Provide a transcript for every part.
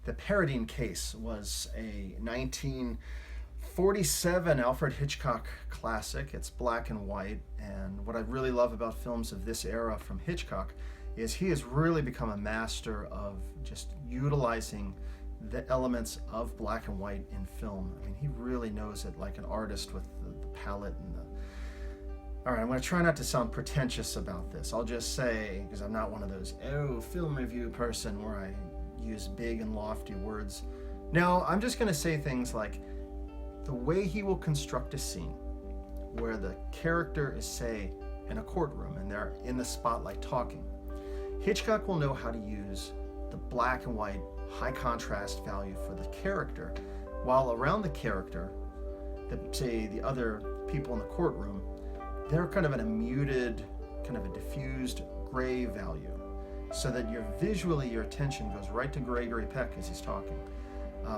The Paradine Case was a 1947 Alfred Hitchcock classic. It's black and white, and what I really love about films of this era from Hitchcock is he has really become a master of just utilizing the elements of black and white in film. I mean, he really knows it like an artist with the palette and the... All right, I'm going to try not to sound pretentious about this. I'll just say, because I'm not one of those, film review person where I use big and lofty words. No, I'm just going to say things like the way he will construct a scene where the character is, say, in a courtroom and they're in the spotlight talking. Hitchcock will know how to use the black and white high contrast value for the character, while around the character, say the other people in the courtroom, they're kind of in a muted, kind of a diffused gray value, so that visually your attention goes right to Gregory Peck as he's talking.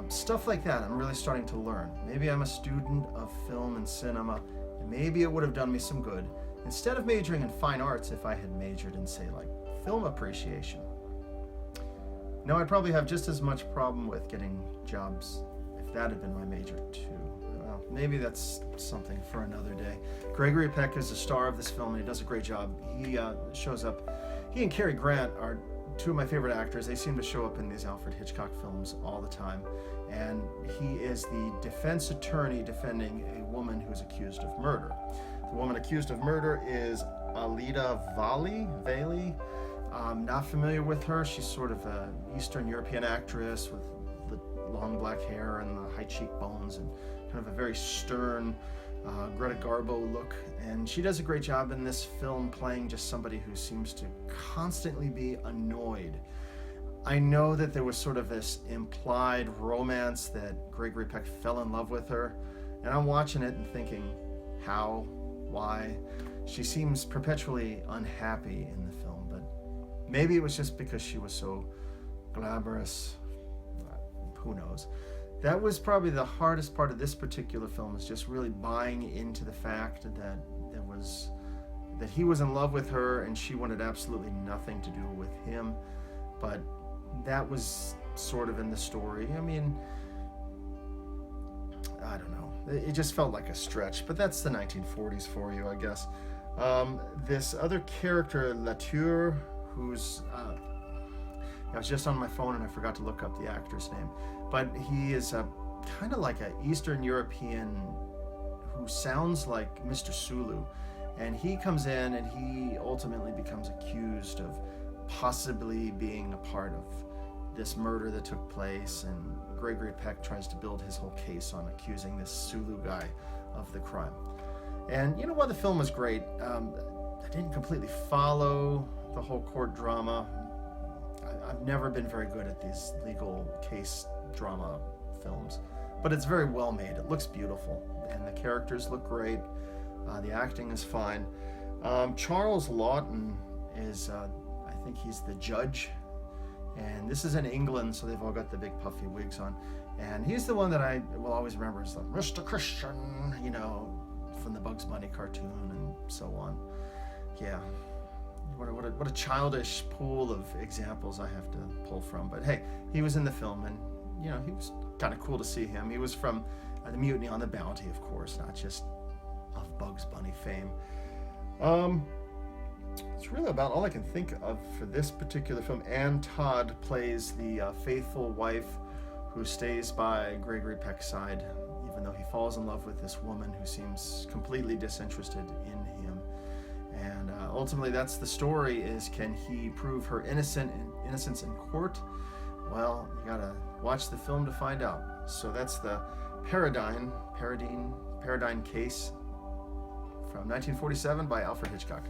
Stuff like that I'm really starting to learn. Maybe I'm a student of film and cinema, and maybe it would have done me some good instead of majoring in fine arts if I had majored in, say, like film appreciation. Now I'd probably have just as much problem with getting jobs if that had been my major too. Well, maybe that's something for another day. Gregory Peck is the star of this film, and he does a great job. He shows up. He and Cary Grant are two of my favorite actors. They seem to show up in these Alfred Hitchcock films all the time. And he is the defense attorney defending a woman who's accused of murder. The woman accused of murder is Alida Valli. I'm not familiar with her. She's sort of an Eastern European actress with the long black hair and the high cheekbones and kind of a very stern Greta Garbo look. And she does a great job in this film playing just somebody who seems to constantly be annoyed. I know that there was sort of this implied romance that Gregory Peck fell in love with her, and I'm watching it and thinking, how? Why? She seems perpetually unhappy in the film, but maybe it was just because she was so glamorous. Who knows? That was probably the hardest part of this particular film, is just really buying into the fact that he was in love with her and she wanted absolutely nothing to do with him. But that was sort of in the story. I mean, I don't know. It just felt like a stretch, but that's the 1940s for you, I guess. This other character, Latour, who's... I was just on my phone and I forgot to look up the actor's name, but he is kind of like an Eastern European who sounds like Mr. Sulu, and he comes in and he ultimately becomes accused of possibly being a part of this murder that took place, and Gregory Peck tries to build his whole case on accusing this Sulu guy of the crime. And you know what, the film was great. I didn't completely follow the whole court drama. I've never been very good at these legal case drama films, but it's very well made. It looks beautiful, and the characters look great. The acting is fine. Charles Laughton is, I think he's the judge, and this is in England, so they've all got the big puffy wigs on, and he's the one that I will always remember as like Mr. Christian, you know, from the Bugs Bunny cartoon and so on. Yeah. What a childish pool of examples I have to pull from. But hey, he was in the film, and you know, he was kind of cool to see him. He was from the Mutiny on the Bounty, of course, not just of Bugs Bunny fame. It's really about all I can think of for this particular film. And Todd plays the faithful wife who stays by Gregory Peck's side, even though he falls in love with this woman who seems completely disinterested in him. And ultimately, that's the story: is can he prove her innocence in court? Well, you gotta watch the film to find out. So that's the Paradine Case from 1947 by Alfred Hitchcock.